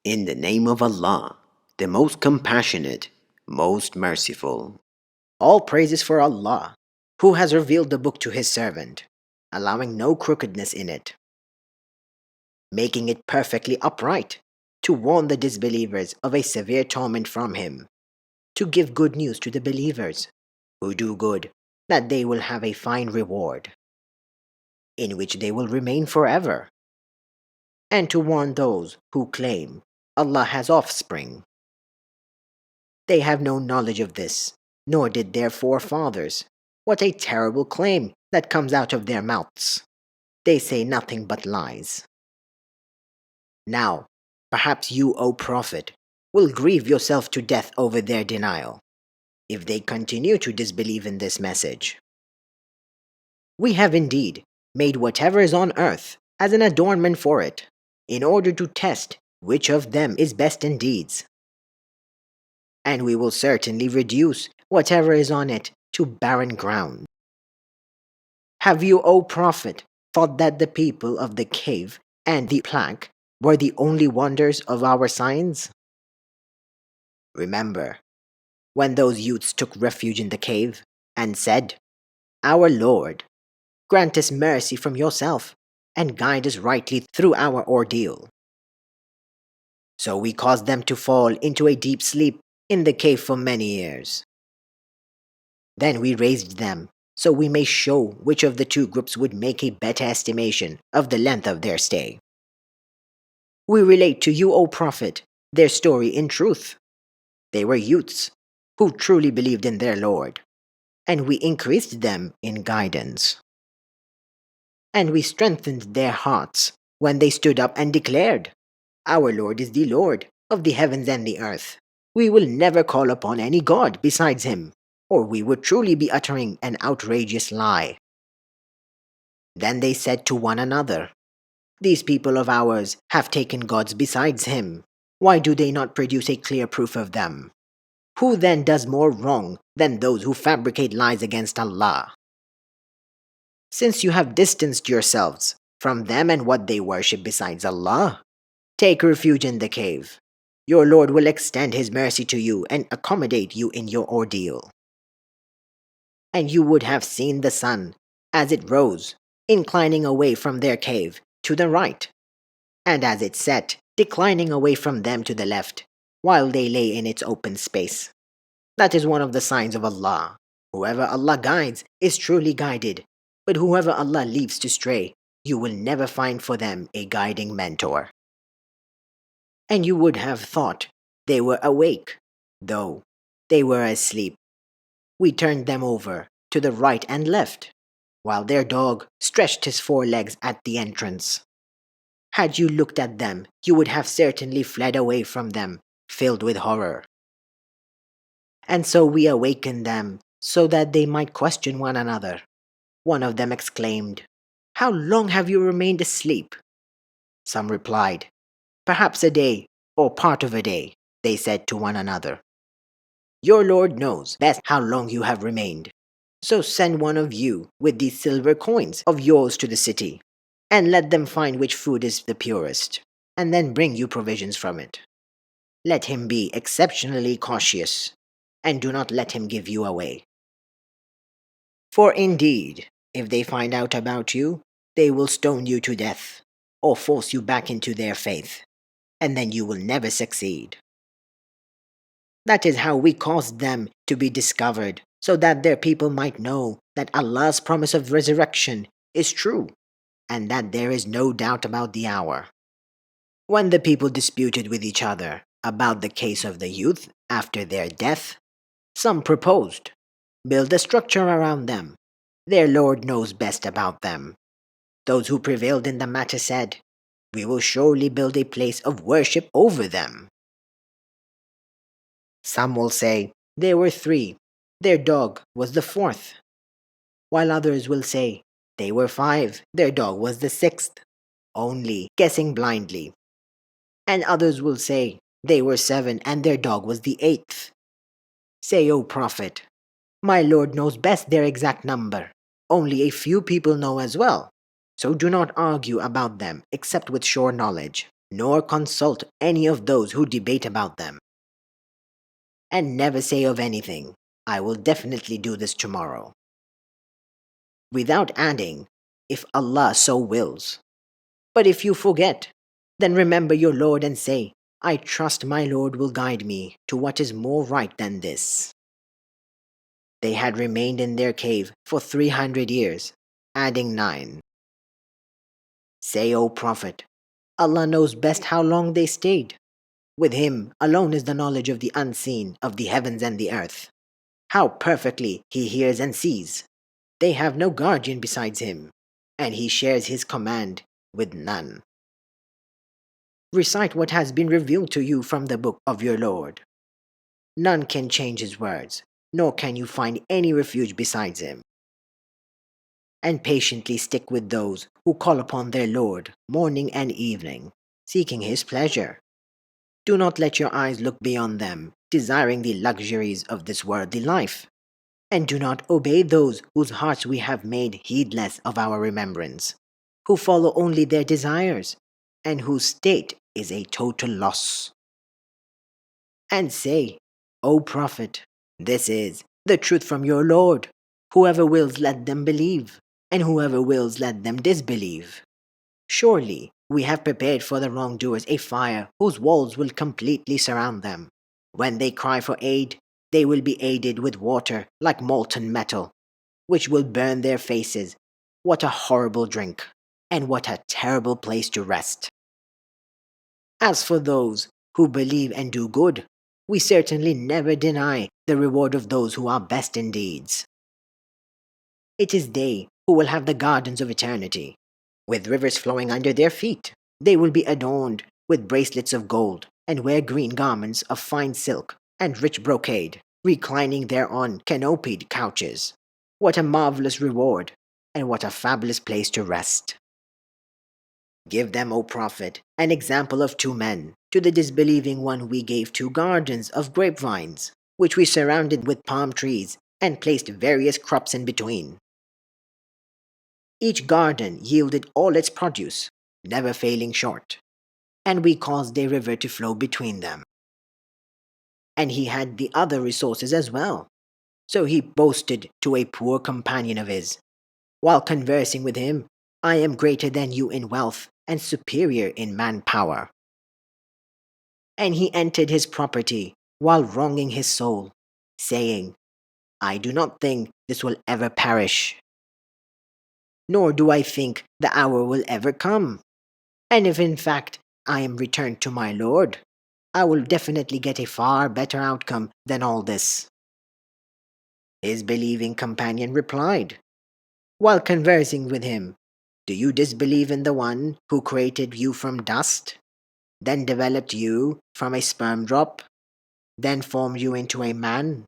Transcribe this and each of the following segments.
In the name of Allah, the most compassionate, most merciful. All praises for Allah, who has revealed the book to His servant, allowing no crookedness in it, making it perfectly upright, to warn the disbelievers of a severe torment from Him, to give good news to the believers who do good, that they will have a fine reward, in which they will remain forever, and to warn those who claim Allah has offspring. They have no knowledge of this, nor did their forefathers. What a terrible claim that comes out of their mouths. They say nothing but lies. Now, perhaps you, O Prophet, will grieve yourself to death over their denial, if they continue to disbelieve in this message. We have indeed made whatever is on earth as an adornment for it, in order to test which of them is best in deeds. And we will certainly reduce whatever is on it to barren ground. Have you, O Prophet, thought that the people of the cave and the plague were the only wonders of our signs? Remember, when those youths took refuge in the cave and said, "Our Lord, grant us mercy from yourself and guide us rightly through our ordeal." So we caused them to fall into a deep sleep in the cave for many years. Then we raised them, so we may show which of the two groups would make a better estimation of the length of their stay. We relate to you, O Prophet, their story in truth. They were youths who truly believed in their Lord, and we increased them in guidance. And we strengthened their hearts when they stood up and declared, "Our Lord is the Lord of the heavens and the earth. We will never call upon any God besides Him, or we would truly be uttering an outrageous lie." Then they said to one another, "These people of ours have taken gods besides Him. Why do they not produce a clear proof of them? Who then does more wrong than those who fabricate lies against Allah? Since you have distanced yourselves from them and what they worship besides Allah, take refuge in the cave. Your Lord will extend His mercy to you and accommodate you in your ordeal." And you would have seen the sun, as it rose, inclining away from their cave to the right, and as it set, declining away from them to the left, while they lay in its open space. That is one of the signs of Allah. Whoever Allah guides is truly guided, but whoever Allah leaves to stray, you will never find for them a guiding mentor. And you would have thought they were awake, though they were asleep. We turned them over to the right and left, while their dog stretched his forelegs at the entrance. Had you looked at them, you would have certainly fled away from them, filled with horror. And so we awakened them, so that they might question one another. One of them exclaimed, "How long have you remained asleep?" Some replied, "Perhaps a day, or part of a day." They said to one another, "Your Lord knows best how long you have remained. So send one of you with these silver coins of yours to the city, and let them find which food is the purest, and then bring you provisions from it. Let him be exceptionally cautious, and do not let him give you away. For indeed, if they find out about you, they will stone you to death, or force you back into their faith, and then you will never succeed." That is how we caused them to be discovered, so that their people might know that Allah's promise of resurrection is true, and that there is no doubt about the hour. When the people disputed with each other about the case of the youth after their death, some proposed, "Build a structure around them. Their Lord knows best about them." Those who prevailed in the matter said, "We will surely build a place of worship over them." Some will say, "There were 3, their dog was the 4th. While others will say, "They were 5, their dog was the 6th, only guessing blindly." And others will say, "They were 7, and their dog was the 8th. Say, O Prophet, my Lord knows best their exact number. Only a few people know as well. So do not argue about them except with sure knowledge. nor consult any of those who debate about them. And never say of anything, I will definitely do this tomorrow, without adding, if Allah so wills. But if you forget, then remember your Lord and say, I trust my Lord will guide me to what is more right than this. They had remained in their cave for 300 years, adding 9. Say, O Prophet, Allah knows best how long they stayed. With Him alone is the knowledge of the unseen of the heavens and the earth. How perfectly He hears and sees. They have no guardian besides Him, and He shares His command with none. Recite what has been revealed to you from the book of your Lord. None can change His words, nor can you find any refuge besides Him. And patiently stick with those who call upon their Lord morning and evening, seeking His pleasure. Do not let your eyes look beyond them, desiring the luxuries of this worldly life. And do not obey those whose hearts we have made heedless of our remembrance, who follow only their desires, and whose state is a total loss. And say, O Prophet, this is the truth from your Lord. Whoever wills, let them believe, and whoever wills, let them disbelieve. Surely, we have prepared for the wrongdoers a fire whose walls will completely surround them. When they cry for aid, they will be aided with water like molten metal, which will burn their faces. What a horrible drink, and what a terrible place to rest. As for those who believe and do good, we certainly never deny the reward of those who are best in deeds. It is they who will have the gardens of eternity, with rivers flowing under their feet. They will be adorned with bracelets of gold, and wear green garments of fine silk and rich brocade, reclining thereon canopied couches. What a marvelous reward, and what a fabulous place to rest. Give them, O Prophet, an example of 2 men. To the disbelieving one we gave 2 gardens of grapevines, which we surrounded with palm trees, and placed various crops in between. Each garden yielded all its produce, never failing short, and we caused a river to flow between them. And he had the other resources as well, so he boasted to a poor companion of his, while conversing with him, I am greater than you in wealth and superior in manpower. And he entered his property while wronging his soul, saying, I do not think this will ever perish, nor do I think the hour will ever come. And if in fact I am returned to my Lord, I will definitely get a far better outcome than all this. His believing companion replied, while conversing with him, do you disbelieve in the one who created you from dust, then developed you from a sperm drop, then formed you into a man?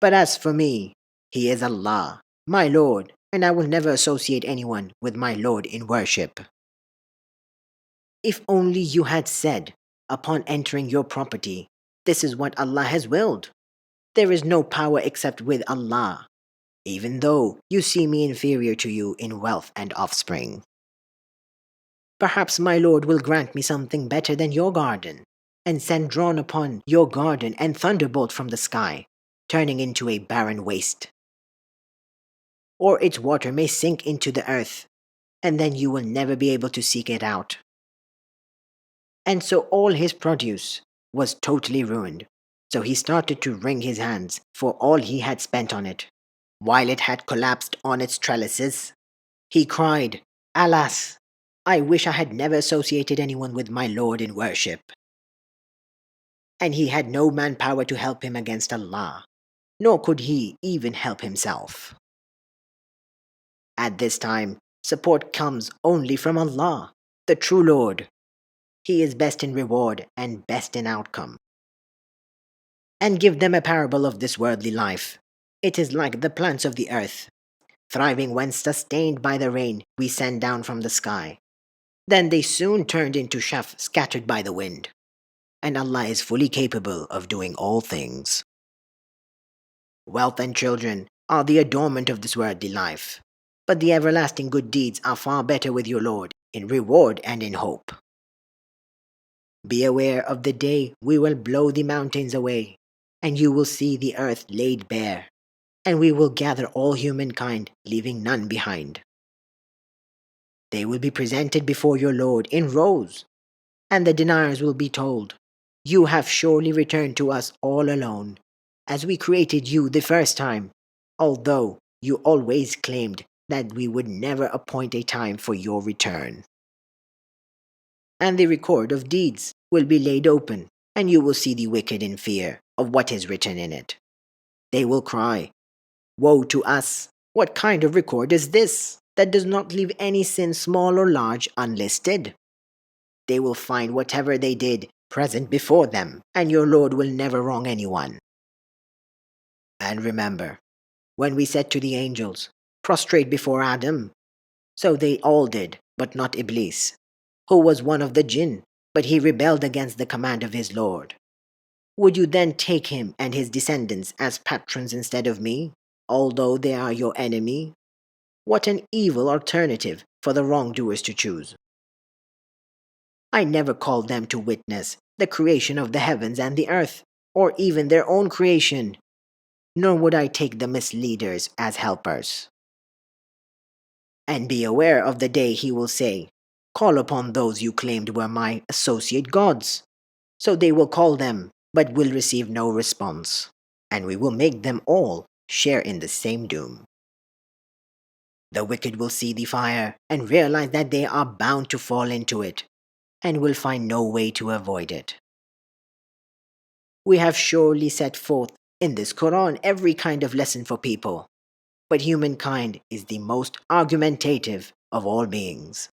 But as for me, He is Allah, my Lord, and I will never associate anyone with my Lord in worship. If only you had said, upon entering your property, this is what Allah has willed. There is no power except with Allah, even though you see me inferior to you in wealth and offspring. Perhaps my Lord will grant me something better than your garden, and send drawn upon your garden and thunderbolt from the sky, turning into a barren waste. Or its water may sink into the earth, and then you will never be able to seek it out. And so all his produce was totally ruined, so he started to wring his hands for all he had spent on it. While it had collapsed on its trellises, he cried, Alas! I wish I had never associated anyone with my Lord in worship. And he had no manpower to help him against Allah, nor could he even help himself. At this time, support comes only from Allah, the true Lord. He is best in reward and best in outcome. And give them a parable of this worldly life. It is like the plants of the earth, thriving when sustained by the rain we send down from the sky. Then they soon turned into chaff scattered by the wind. And Allah is fully capable of doing all things. Wealth and children are the adornment of this worldly life, but the everlasting good deeds are far better with your Lord in reward and in hope. Be aware of the day we will blow the mountains away, and you will see the earth laid bare, and we will gather all humankind, leaving none behind. They will be presented before your Lord in rows, and the deniers will be told, "You have surely returned to us all alone, as we created you the first time, although you always claimed that we would never appoint a time for your return." And the record of deeds will be laid open, and you will see the wicked in fear of what is written in it. They will cry, "Woe to us! What kind of record is this that does not leave any sin, small or large, unlisted?" They will find whatever they did present before them, and your Lord will never wrong anyone. And remember, when we said to the angels, "Prostrate before Adam," so they all did, but not Iblis, who was one of the jinn, but he rebelled against the command of his Lord. Would you then take him and his descendants as patrons instead of me, although they are your enemy? What an evil alternative for the wrongdoers to choose. I never called them to witness the creation of the heavens and the earth, or even their own creation, nor would I take the misleaders as helpers. And be aware of the day he will say, "Call upon those you claimed were my associate gods." So they will call them, but will receive no response, and we will make them all share in the same doom. The wicked will see the fire and realize that they are bound to fall into it, and will find no way to avoid it. We have surely set forth in this Quran every kind of lesson for people, but humankind is the most argumentative of all beings.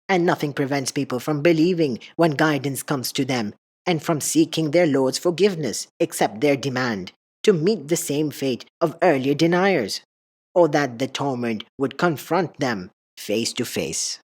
And nothing prevents people from believing when guidance comes to them and from seeking their Lord's forgiveness except their demand to meet the same fate of earlier deniers, or that the torment would confront them face to face.